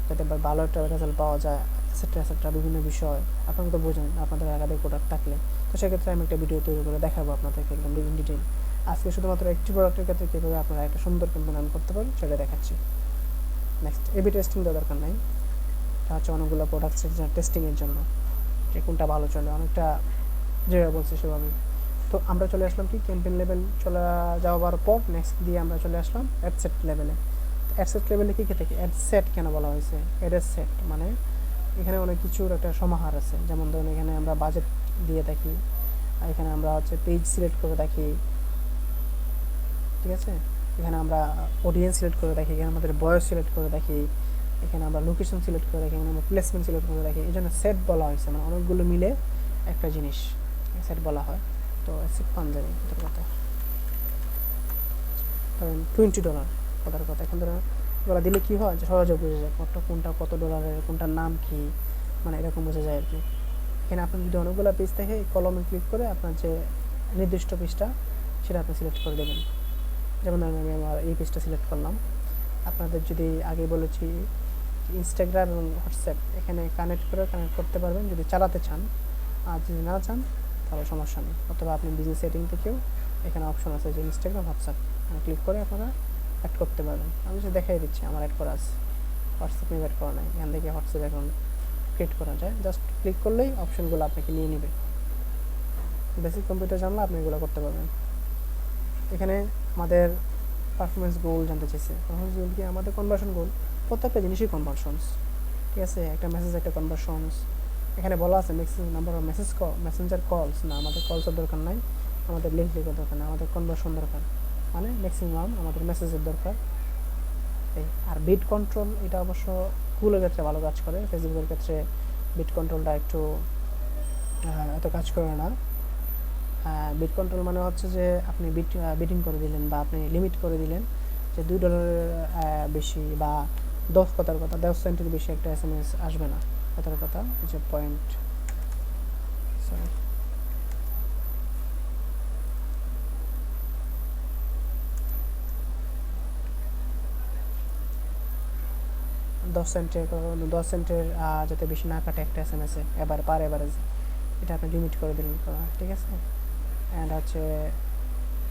যাতে ভালো একটা রেজাল্ট পাওয়া যায়, এটসেট্রা বিভিন্ন বিষয় আপনারা তো বোঝেন আপনাদের একাধিক প্রোডাক্ট থাকলে। তো সেক্ষেত্রে আমি একটা ভিডিও তৈরি করে দেখাবো আপনাদেরকে একদম ইন ডিটেল। আজকে শুধুমাত্র একটি প্রোডাক্টের ক্ষেত্রে কীভাবে আপনারা একটা সুন্দর ক্যাম্পেইন রান করতে পারেন সেটা দেখাচ্ছি। নেক্সট, এবি টেস্টিং দেওয়ার দরকার নাই, এটা হচ্ছে অনেকগুলো প্রোডাক্টসের টেস্টিংয়ের জন্য যে কোনটা ভালো চলে, অনেকটা যেভাবে বলছে সেভাবে। তো আমরা চলে আসলাম কি ক্যাম্পেইন লেভেল চলে যাওয়ার পর নেক্সট দিয়ে আমরা চলে আসলাম অ্যাডসেট লেভেলে। অ্যাডসেট লেভেলে কী থেকে অ্যাডসেট কেন বলা হয়েছে, অ্যাডসেট মানে এখানে অনেক কিছুর একটা সমাহার আছে। যেমন ধরুন এখানে আমরা বাজেট দিয়ে থাকি, এখানে আমরা হচ্ছে পেজ সিলেক্ট করে রাখি, ঠিক আছে, এখানে আমরা অডিয়েন্স সিলেক্ট করে রাখি, এখানে আমাদের বয়স সিলেক্ট করে রাখি, এখানে আমরা লোকেশন সিলেক্ট করে রাখি, এখানে আমরা প্লেসমেন্ট সিলেক্ট করে রাখি। এই জন্য সেট বলা হয়েছে, মানে অনেকগুলো মিলে একটা জিনিস সেট বলা হয়। তো সেট পাঞ্জাবি কথার কথা ধরেন $20 কথার কথা। এখন ধরেন এগুলো দিলে কী হয় যে সহজে বোঝা যায় কোনটা কত ডলারের, কোনটার নাম কী, মানে এরকম বোঝা যায় আর কি। এখানে আপনি যদি অনেকগুলো পেজ থেকে কলমে ক্লিক করে আপনার যে নির্দিষ্ট পেজটা সেটা আপনি সিলেক্ট করে দেবেন। যেমন ধরেন আমি আমার এই পেজটা সিলেক্ট করলাম। আপনাদের যদি আগে বলেছি ইনস্টাগ্রাম এবং হোয়াটসঅ্যাপ এখানে কানেক্ট করতে পারবেন যদি চালাতে চান, আর যদি না চান তাহলে সমস্যা নেই। অথবা আপনি বিজনেস সেটিং থেকেও এখানে অপশন আছে যে ইনস্টাগ্রাম হোয়াটসঅ্যাপ ক্লিক করে আপনারা অ্যাড করতে পারবেন। আমি যে দেখাই দিচ্ছি আমার অ্যাড করা আছে, হোয়াটসঅ্যাপ নিয়ে অ্যাড করা নাই, এখান থেকে হোয়াটসঅ্যাপ অ্যাকাউন্ট ক্রিয়েট করা যায়। জাস্ট ক্লিক করলেই অপশনগুলো আপনাকে নিয়ে নেবে। বেসিক কম্পিউটার জানলে আপনি এগুলো করতে পারবেন। এখানে আমাদের পারফরমেন্স গোল জানতে চাইছে। পারফরমেন্স গোল কি আমাদের কনভার্সন গোল, প্রত্যেকটা জিনিসই কনভার্সনস, ঠিক আছে, একটা মেসেজ একটা কনভার্সনস। এখানে বলা আছে ম্যাক্সিমাম নাম্বার অফ মেসেঞ্জার কলস, না আমাদের কলসের দরকার নাই, আমাদের লিঙ্ক লিখার দরকার নাই, আমাদের কনভার্সন দরকার, মানে ম্যাক্সিমাম আমাদের মেসেজের দরকার। আর বিট কন্ট্রোল এটা অবশ্য গুগলের ক্ষেত্রে ভালো কাজ করে, ফেসবুকের ক্ষেত্রে বিট কন্ট্রোলটা একটু এত কাজ করে না। বিট কন্ট্রোল মানে হচ্ছে যে আপনি বিটিং করে দিলেন বা আপনি লিমিট করে দিলেন যে $2 বেশি বা 10 সেন্টের বেশি একটা SMS আসবে না, কথার কথা যে পয়েন্ট। সরি, দশ সেন্টের যাতে বেশি না কাটে একটা SMS-এ পার এভারেজ, এটা আপনি লিমিট করে দিলেন, ঠিক আছে। অ্যান্ড হচ্ছে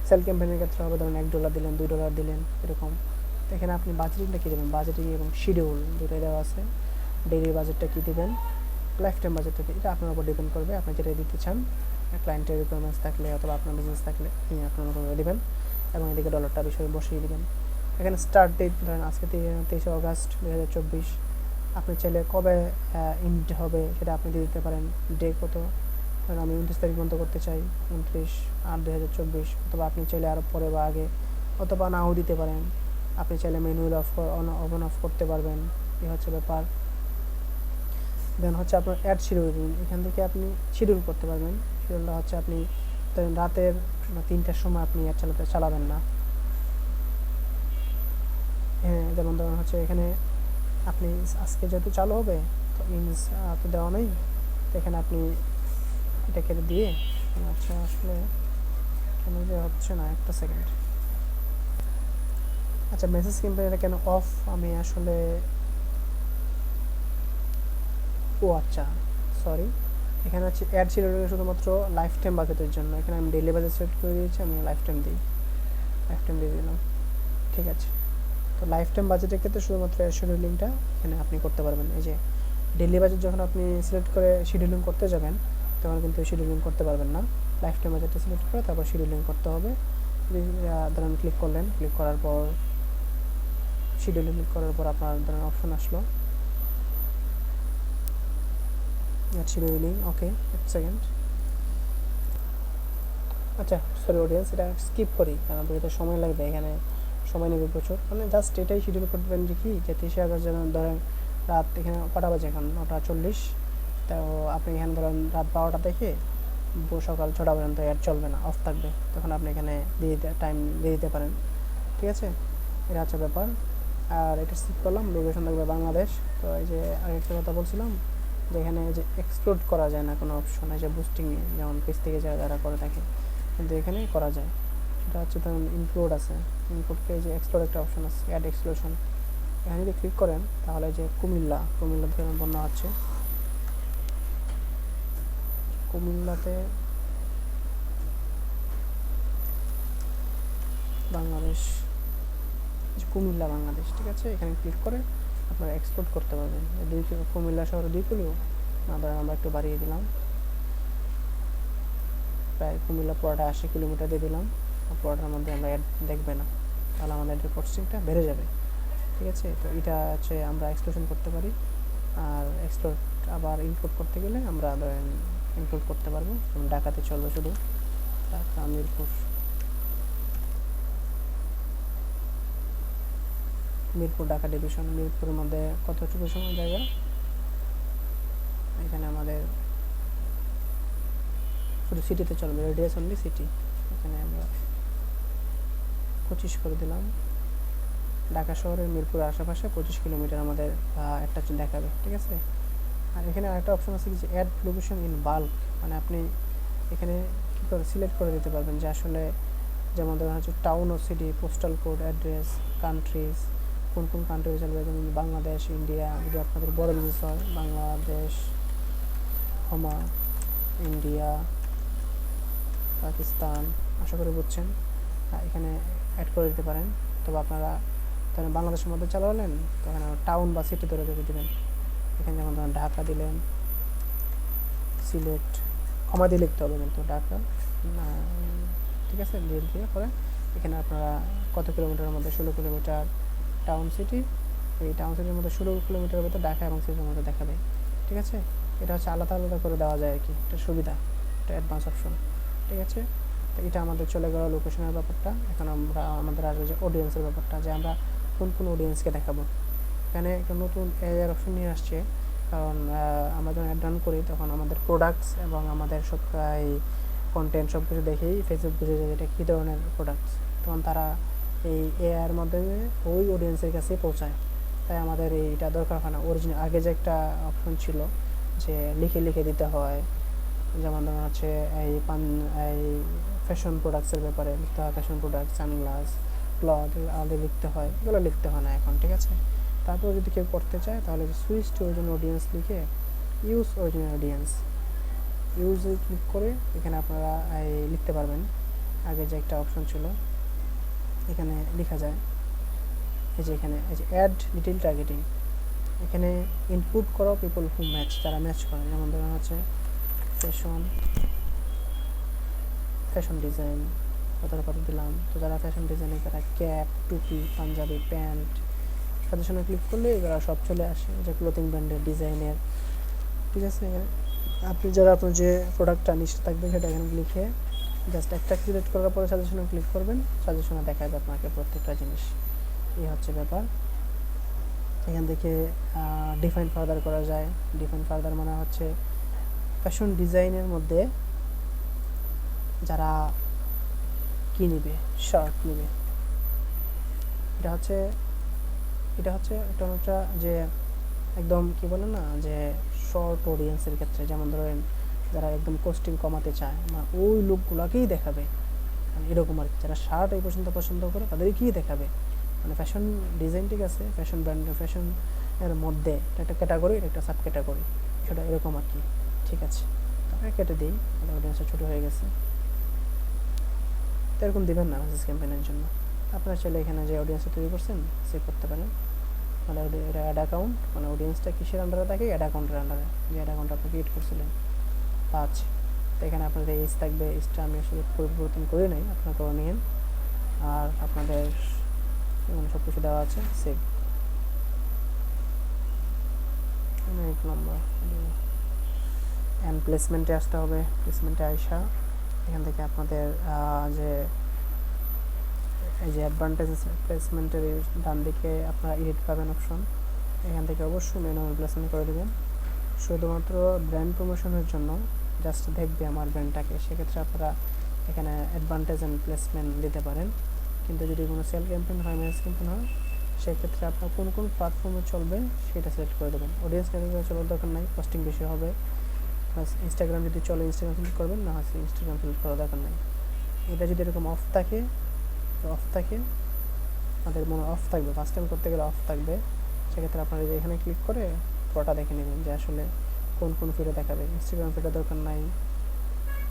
সেল ক্যাম্পেইনের ক্ষেত্রে হবে ধরুন $1 দিলেন, $2 দিলেন এরকম। তো এখানে আপনি বাজেটিংটা কী দেবেন, বাজেটিং এবং শিডিউল দুটোই দেওয়া আছে। ডেইলি বাজেটটা কী দেবেন, লাইফ টাইম বাজেটটা কী, এটা আপনার উপর ডিপেন্ড করবে আপনি যেটা দিতে চান। ক্লায়েন্টের রিকোয়ারমেন্টস থাকলে অথবা আপনার বিজনেস থাকলে আপনি আপনার মতো করে দেবেন এবং এদিকে ডলারটা বিষয়ে বসিয়ে দেবেন। এখানে স্টার্ট ডেট ধরেন আজকে 23 অগাস্ট 2024, আপনি চাইলে কবে ইন্ড হবে সেটা আপনি দিয়ে দিতে পারেন। ডে কত, ধরেন আমি 29 তারিখ বন্ধ করতে চাই, 29/8/2024, অথবা আপনি চাইলে আরও পরে বা আগে, অথবা নাও দিতে পারেন। আপনি চাইলে ম্যানুয়াল অন অফ করতে পারবেন, এই হচ্ছে ব্যাপার। দেন হচ্ছে আপনার অ্যাড শিডিউলিং, এখান থেকে আপনি শিডিউল করতে পারবেন। শিডিউলটা হচ্ছে আপনি ধরেন রাতের 3টার সময় আপনি অ্যাড চালাবেন না। হ্যাঁ, যেমন ধরুন হচ্ছে এখানে আপনি আজকে যেহেতু চালু হবে তো ইনস তো দেওয়া নেই, তো এখানে আপনি এটাকে দিয়ে, আচ্ছা আসলে কেন যে হচ্ছে না, একটা সেকেন্ড। আচ্ছা মেসেজ ক্যাম্পেইনটা কেন অফ, আমি আসলে আচ্ছা সরি, এখানে হচ্ছে অ্যাড শিডিউলিং শুধুমাত্র লাইফ টাইম বাজেটের জন্য। এখানে আমি ডেইলি বাজেট সেট করে দিয়েছি, আমি লাইফ টাইম দিয়ে দিলাম, ঠিক আছে। তো লাইফ টাইম বাজেটের ক্ষেত্রে শুধুমাত্র অ্যাড শিডিউলিংটা এখানে আপনি করতে পারবেন। এই যে ডেইলি বাজেট যখন আপনি সিলেক্ট করে শিডিউলিং করতে যাবেন তখন কিন্তু শিডিউলিং করতে পারবেন না। লাইফ টাইম বাজেটটা সিলেক্ট করে তারপর শিডিউলিং করতে হবে। ধরেন ক্লিক করলেন, ক্লিক করার পর শিডিউলিং ক্লিক করার পর আপনার ধরেন অপশন আসলো শিডিউলিং, ওকে এক সেকেন্ড। আচ্ছা সরি অডিয়েন্স, এটা স্কিপ করি কারণ এটা সময় লাগবে, এখানে সময় নেবে প্রচুর। মানে জাস্ট এটাই শিডিউল করবেন যে কি যে 23 আগস্ট যেন ধরেন রাত, এখানে কটা বাজে এখন 9:40, তো আপনি এখানে ধরেন রাত 12টা থেকে সকাল 6টা পর্যন্ত অ্যাড চলবে না, অফ থাকবে, তখন আপনি এখানে টাইম দিয়ে দিতে পারেন, ঠিক আছে। এটা হচ্ছে ব্যাপার। আর এটা স্কিপ করলাম, লোকেশন থাকবে বাংলাদেশ। তো এই যে আরেকটা কথা বলছিলাম যে এখানে যে এক্সক্লুড করা যায় না কোনো অপশন, এই যে বুস্টিং যেমন পেজ থেকে যারা করে থাকে, কিন্তু এখানে করা যায়, সেটা হচ্ছে ধরুন ইনক্লুড আছে, ইনক্লুডকে যে এক্সপ্লোর একটা অপশন আছে, অ্যাড এক্সক্লুশন, এখানে যদি ক্লিক করেন তাহলে যে কুমিল্লা থেকে বন্যা হচ্ছে, কুমিল্লাতে বাংলাদেশ, কুমিল্লা বাংলাদেশ, ঠিক আছে। এখানে ক্লিক করে আপনারা এক্সপোর্ট করতে পারবেন। কুমিল্লা শহরে 2 কিলো না, ধরেন আমরা একটু বাড়িয়ে দিলাম, প্রায় কুমিল্লা পুরোটা 80 কিলোমিটার দিয়ে দিলাম, পুরোটার মধ্যে আমরা অ্যাড দেখবে না, তাহলে আমাদের পোস্টিংটা বেড়ে যাবে, ঠিক আছে। তো এটা হচ্ছে আমরা এক্সক্লুশন করতে পারি। আর এক্সপোর্ট আবার ইনপুট করতে গেলে আমরা ধরেন ইনপুট করতে পারবো, যেমন ঢাকাতে চলবে শুধু, ঢাকা মিরপুর ঢাকা ডিভিশন, মিরপুরের মধ্যে কতটুকু সময় জায়গা, এখানে আমাদের শুধু সিটিতে চলবে, রেডিয়াস অনলি সিটি, এখানে আমরা 25 করে দিলাম। ঢাকা শহরের মিরপুর আশেপাশে 25 কিলোমিটার আমাদের একটা দেখাবে, ঠিক আছে। আর এখানে আরেকটা অপশন আছে যে অ্যাড লোকেশন ইন বাল্ক, মানে আপনি এখানে কী করে সিলেক্ট করে দিতে পারবেন যে আসলে, যেমন ধরুন হচ্ছে টাউন ও city, postal code, address, countries, কোন কোন কান্ট্রি চলবে, যেমন বাংলাদেশ, ইন্ডিয়া, যদি আপনাদের বড় বিজনেস হয় বাংলাদেশ, ইন্ডিয়া, পাকিস্তান, আশা করি বুঝছেন। এখানে অ্যাড করে দিতে পারেন। তবে আপনারা ধরেন বাংলাদেশের মধ্যে চালালেন, তখন টাউন বা সিটি ধরে দেবেন। এখানে যেমন ধরেন ঢাকা দিলেন, সিলেট, দিয়ে লিখতে হবে কিন্তু ঢাকা, ঠিক আছে, দিয়ে পরে এখানে আপনারা কত কিলোমিটারের মধ্যে, 16 কিলোমিটার টাউন সিটি, এই টাউন সিটির মধ্যে 16 কিলোমিটারের মধ্যে ঢাকা এবং সিটির মধ্যে দেখাবে, ঠিক আছে। এটা হচ্ছে আলাদা আলাদা করে দেওয়া যায় আর কি, এটা সুবিধা, এটা অ্যাডভান্স অপশন, ঠিক আছে। তো এটা আমাদের চলে গেল লোকেশনের ব্যাপারটা। এখন আমরা আমাদের আসবে যে অডিয়েন্সের ব্যাপারটা, যে আমরা কোন কোন অডিয়েন্সকে দেখাবো। এখানে একটা নতুন এআই অপশন নিয়ে আসছে, কারণ আমরা যখন অ্যাড রান করি তখন আমাদের প্রোডাক্টস এবং আমাদের সব এই কন্টেন্ট সব কিছু দেখেই ফেসবুক বুঝে যায় এটা কী ধরনের প্রোডাক্টস, তখন তারা এই এআইয়ের মাধ্যমে ওই অডিয়েন্সের কাছে পৌঁছায়। তাই আমাদের এইটা দরকার হয় না। অরিজিনাল আগে যে একটা অপশন ছিল যে লিখে লিখে দিতে হয়, যেমন ধরুন হচ্ছে এই ফ্যাশন প্রোডাক্টসের ব্যাপারে লিখতে হয়, ফ্যাশন প্রোডাক্ট, সানগ্লাস, ক্লথ আলাদা লিখতে হয়, এগুলো লিখতে হয় না এখন, ঠিক আছে। তারপর যদি কেউ করতে চায় তাহলে সুইচ টু অরিজিনাল অডিয়েন্স লিখে ইউজ অরিজিনাল অডিয়েন্স, ইউজে ক্লিক করে এখানে আপনারা লিখতে পারবেন। আগে যে একটা অপশন ছিল এখানে লেখা যায়, এই যে এখানে এই যে অ্যাড ডিটেল টার্গেটিং, এখানে ইনপুট করো পিপল হু ম্যাচ, যারা ম্যাচ করে, যেমন ধরুন হচ্ছে ফ্যাশন ডিজাইন, কত দিলাম, তো যারা ফ্যাশন ডিজাইনে তারা ক্যাপ, টুপি, পাঞ্জাবি, প্যান্ট, সাজেশনে ক্লিক করলে এগুলো সব চলে আসে, যে ক্লোথিং ব্র্যান্ডের, ডিজাইনের, ঠিক আছে। আপনি যারা আপনার যে প্রোডাক্টটা নিশ্চিত থাকবে সেটা এখানে লিখে জাস্ট একটা সিলেক্ট করার পরে সাজেশনে ক্লিক করবেন, সাজেশনে দেখাবে আপনাকে প্রত্যেকটা জিনিস। এই হচ্ছে ব্যাপার। এখান থেকে ডিফাইন ফার্দার করা যায়। ডিফাইন ফার্দার মানে হচ্ছে ফ্যাশন ডিজাইনের মধ্যে যারা কি নেবে, শার্ট নেবে, এটা হচ্ছে একটা যে একদম কি বলে না, যে শর্ট অডিয়েন্সের ক্ষেত্রে, যেমন ধরেন যারা একদম কস্টিং কমাতে চায়, মানে ওই লোকগুলোকেই দেখাবে, মানে এরকম আর কি। যারা শার্ট এই পছন্দ করে তাদেরকেই দেখাবে, মানে ফ্যাশন ডিজাইন, ঠিক আছে, ফ্যাশন ব্র্যান্ড, ফ্যাশনের মধ্যে একটা ক্যাটাগরি, একটা সাব ক্যাটাগরি, সেটা এরকম আর কি, ঠিক আছে। তারপরে কেটে দিই, অডিয়েন্সটা ছোটো হয়ে গেছে। তো এরকম দেবেন না মেসেজ ক্যাম্পেইনের জন্য। আপনারা চাইলে এখানে যে অডিয়েন্সটা তৈরি করছেন সেভ করতে পারেন, মানে এটা অ্যাড অ্যাকাউন্ট, মানে অডিয়েন্সটা কিসের আন্ডারে থাকে, অ্যাড অ্যাকাউন্টের আন্ডারে, যে অ্যাড অ্যাকাউন্ট আপনি ক্রিয়েট করছিলেন 5। তো এখানে আপনাদের এজ থাকবে, এজটা আমি আসলে পরিবর্তন করি নাই, আপনারা করে নিন। আর আপনাদের সব কিছু দেওয়া আছে, সেভ নাম্বার অ্যান্ড প্লেসমেন্টে আসতে হবে। প্লেসমেন্টে আইসা এখান থেকে আপনাদের যে এই যে অ্যাডভান্টেজ প্লেসমেন্টের ডান দিকে আপনারা এডিট পাবেন অপশন, এখান থেকে অবশ্যই ম্যানুয়াল প্লেসমেন্ট করে দেবেন। শুধুমাত্র ব্র্যান্ড প্রমোশনের জন্য জাস্ট দেখবে আমার ব্র্যান্ডটাকে, সেক্ষেত্রে আপনারা এখানে অ্যাডভান্টেজ অ্যান্ড প্লেসমেন্ট দিতে পারেন। কিন্তু যদি কোনো সেল ক্যাম্পেইন হয়, মেস ক্যাম্পেইন হয়, সেক্ষেত্রে আপনার কোন কোন প্ল্যাটফর্মে চলবে সেটা সিলেক্ট করে দেবেন। অডিয়েন্স ক্যাটাগরি চলার দরকার নাই, কস্টিং বেশি হবে। প্লাস ইনস্টাগ্রাম যদি চলে ইনস্টাগ্রাম সিলেক্ট করবেন, না হচ্ছে ইনস্টাগ্রাম সিলেক্ট করার দরকার নাই। এটা যদি এরকম অফ থাকে আমাদের মনে অফ থাকবে, ফার্স্ট টাইম করতে গেলে অফ থাকবে। সেক্ষেত্রে আপনারা যে এখানে ক্লিক করে পুরোটা দেখে নেবেন যে আসলে কোন কোন ফিডে দেখাবে। ইনস্টাগ্রাম ফিডের দরকার নাই,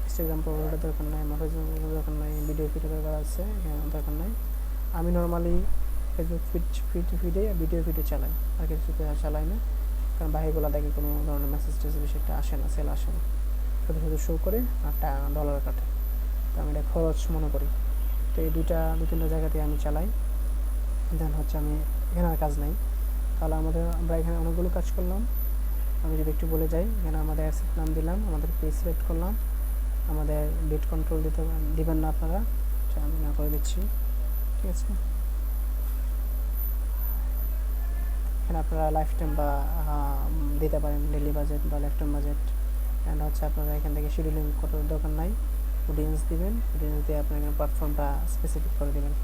ইনস্টাগ্রাম প্রোফাইলের দরকার নাই, আমার ফেসবুকের দরকার নাই, ভিডিও ফিডের দরকার আছে, দরকার নাই। আমি নর্মালি ফেসবুক ফিডে ভিডিও ফিডে চালাই, আর কিছু চালাই না, কারণ বাকিগুলো দেখে কোনো ধরনের মেসেজ টেসেজ বেশি একটা আসে না, সেল আসে না, শুধু শুধু শো করে আর ডলার কাটে। তো আমি এটা খরচ মনে করি। তো এই দু তিনটা জায়গাতে আমি চালাই। দেন হচ্ছে আমি এখানে আর কাজ নাই, তাহলে আমরা এখানে অনেকগুলো কাজ করলাম। আমি যদি একটু বলে যাই, এখানে আমাদের অ্যাসেট নাম দিলাম, আমাদের পেজ সিলেক্ট করলাম, আমাদের বিট কন্ট্রোল দিবেন না আপনারা, আমি না করে দিচ্ছি, ঠিক আছে। এখানে আপনারা লাইফ টাইম বা দিতে পারেন, ডেলি বাজেট বা লাইফ টাইম বাজেট। অ্যান্ড হচ্ছে আপনারা এখান থেকে শিডিউলিং করার দরকার নাই, অডিয়েন্স দিবেন, অডিয়েন্স দিয়ে আপনার এখানে প্ল্যাটফর্মটা স্পেসিফিক করে দেবেন।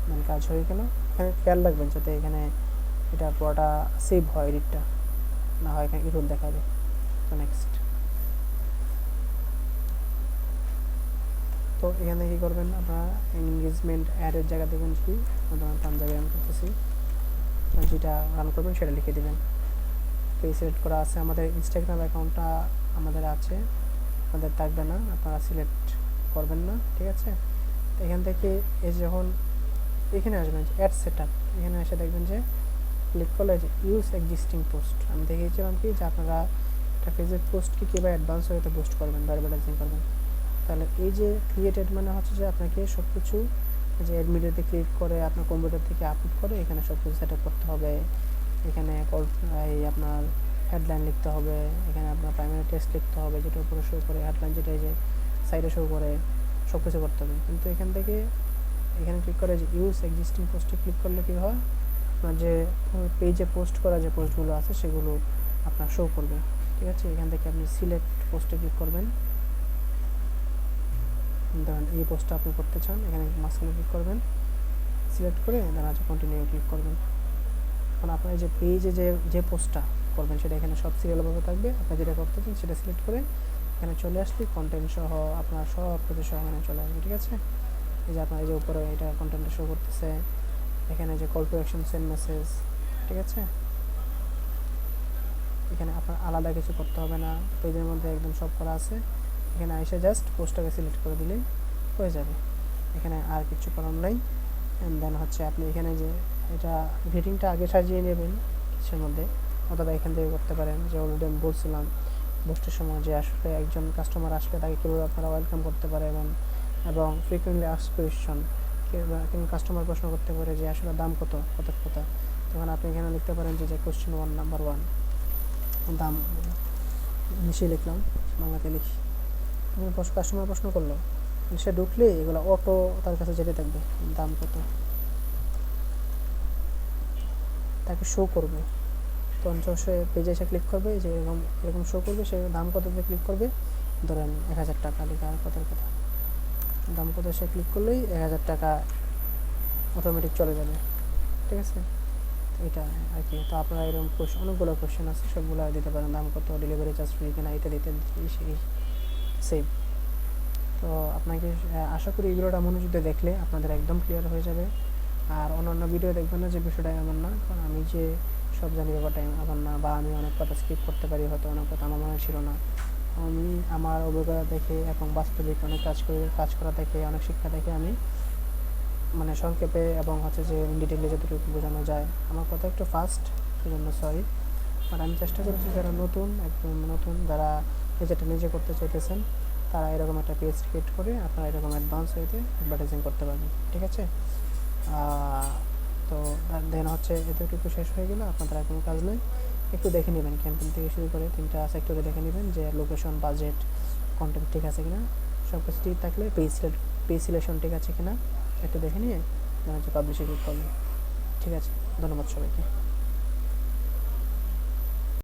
মানে কাজ হয়ে গেল। এখানে খেয়াল রাখবেন যাতে এখানে এটা পুরোটা সেভ হয়, এডিটটা না হয় এখানে এরর দেখাবে। তো নেক্সট, তো এখানে কী করবেন আপনারা, এনগেজমেন্ট অ্যাডের জায়গা দেবেন কি, পাঞ্জাবি রান করতেছি, যেটা রান করবেন সেটা লিখে দেবেন। পেজ সিলেক্ট করা আছে, আমাদের ইনস্টাগ্রাম অ্যাকাউন্টটা আমাদের আছে, আমাদের থাকবে না, আপনারা সিলেক্ট করবেন না, ঠিক আছে। এখান থেকে এই যখন এখানে আসবেন অ্যাড সেট আপ, এখানে এসে দেখবেন যে ক্লিক করলে যে ইউজ এক্সিস্টিং পোস্ট, আমি দেখিয়েছিলাম কি যে আপনারা একটা ফেসবুক পোস্টকে কীভাবে অ্যাডভান্স হয়ে পোস্ট করবেন বা অ্যাডভার্টাইজিং করবেন। তাহলে এই যে ক্রিয়েটেড মানে হচ্ছে যে আপনাকে সব কিছু যে অ্যাডমিডিয়াতে ক্লিক করে আপনার কম্পিউটার থেকে আপলোড করে এখানে সব কিছু সেট আপ করতে হবে। এখানে এই আপনার হেডলাইন লিখতে হবে, এখানে আপনার প্রাইমারি টেক্সট লিখতে হবে যেটা উপরে শো করে, হেডলাইন যেটা এই যে সাইডে শো করে, সব কিছু করতে হবে। কিন্তু এখান থেকে এখানে ক্লিক করে যে ইউজ এক্সিস্টিং পোস্টে ক্লিক করলে কী হয়, আপনার যে পেজে পোস্ট করা যে পোস্টগুলো আছে সেগুলো আপনার শো করবে, ঠিক আছে। এখান থেকে আপনি সিলেক্ট পোস্টে ক্লিক করবেন, ধরেন এই পোস্টটা আপনি করতে চান, এখানে মাঝখানে ক্লিক করবেন, সিলেক্ট করে দেন আছে কন্টিনিউ ক্লিক করবেন। এখন আপনার যে পেজে যে পোস্টটা করবেন সেটা এখানে সব সিরিয়ালভাবে থাকবে, আপনি যেটা করতে চান সেটা সিলেক্ট করে এখানে চলে আসলে কন্টেন্ট সহ আপনার সব কিছু সহ এখানে চলে আসবে, ঠিক আছে। এই যে আপনার এই যে উপরে এটা কন্টেন্টটা শো করতেছে, এখানে যে call to action, send message, ঠিক আছে। এখানে আপনার আলাদা কিছু করতে হবে না, পেজের মধ্যে একদম সব করা আছে। এখানে এসে জাস্ট পোস্টটাকে সিলেক্ট করে দিলেই হয়ে যাবে, এখানে আর কিছু করার নাই। অ্যান্ড দেন হচ্ছে আপনি এখানে যে এটা গ্রিটিংটা আগে সাজিয়ে নেবেন কিছুর মধ্যে, অথবা এখান থেকে করতে পারেন যে অলরেডি আমি বলছিলাম পোস্টের সময় যে আসলে একজন কাস্টমার আসলে তাকে কীভাবে আপনারা ওয়েলকাম করতে পারবেন, এবং ফ্রিকুয়েন্টলি আস্ক কোয়েশ্চন, কিন্তু কাস্টমার প্রশ্ন করতে পারে যে আসলে দাম কত, তখন আপনি এখানে লিখতে পারেন যে কোয়েশ্চেন 1 নাম্বার 1 দাম, ইংলিশে লিখলাম, বাংলাতে লিখি। কাস্টমার প্রশ্ন করলো, সে ঢুকলে এগুলো অটো তার কাছে যেতে থাকবে, দাম কত তাকে শো করবে। তখন সে পেজে এসে ক্লিক করবে, যে এরকম শো করবে, সে দাম কততে ক্লিক করবে, ধরেন 1000 টাকা লিখা, আর কথার কথা দাম কত সে ক্লিক করলেই 1000 টাকা অটোমেটিক চলে যাবে, ঠিক আছে। এটা আর কি। তো আপনারা এরকম অনেকগুলো কোশ্চেন আছে, সবগুলো দিতে পারেন, দাম কত, ডেলিভারি চার্জ ফ্রি কিনা, ইত্যাদি সেই সেম। তো আপনাকে আশা করি এই ভিডিওটা মনোযোগ দিয়ে দেখলে আপনাদের একদম ক্লিয়ার হয়ে যাবে। আর অন্যান্য ভিডিও দেখবেন না যে বিষয়টা এমন না, কারণ আমি যে সব জানি ব্যাপারটা এমন না, বা আমি অনেক কথা স্কিপ করতে পারি, হয়তো অনেক কথা আমার মনে ছিল না। আমি আমার অভিজ্ঞতা দেখে এবং বাস্তবিক অনেক কাজ করা দেখে, অনেক শিক্ষা দেখে আমি মানে সংক্ষেপে এবং হচ্ছে যে ডিটেইলে যতটুকু বোঝানো যায়, আমার কথা একটু ফাস্ট, সেজন্য সরি। বাট আমি চেষ্টা করছি যারা নতুন, একদম নতুন, যারা যেটা নিজে করতে চাইতেছেন, তারা এরকম একটা পেজ ক্রিয়েট করে আপনারা এরকম অ্যাডভান্স হয়েতে অ্যাডভার্টাইজিং করতে পারবেন, ঠিক আছে। তো দেন হচ্ছে এতটুকু শেষ হয়ে গেলে আপনাদের আর কোনো কাজ নেই। একটু দেখে নেবেন ক্যাম্পেইন থেকে শুরু করে 3টা সেক্টরে দেখে নেবেন যে লোকেশন, বাজেট, কন্টেন্ট ঠিক আছে কিনা, সব কিছু ঠিক থাকলে পেজ সিলেকশন ঠিক আছে কিনা একটু দেখে নিয়ে হচ্ছে পাবলিশে ক্লিক করবেন, ঠিক আছে। ধন্যবাদ সবাইকে।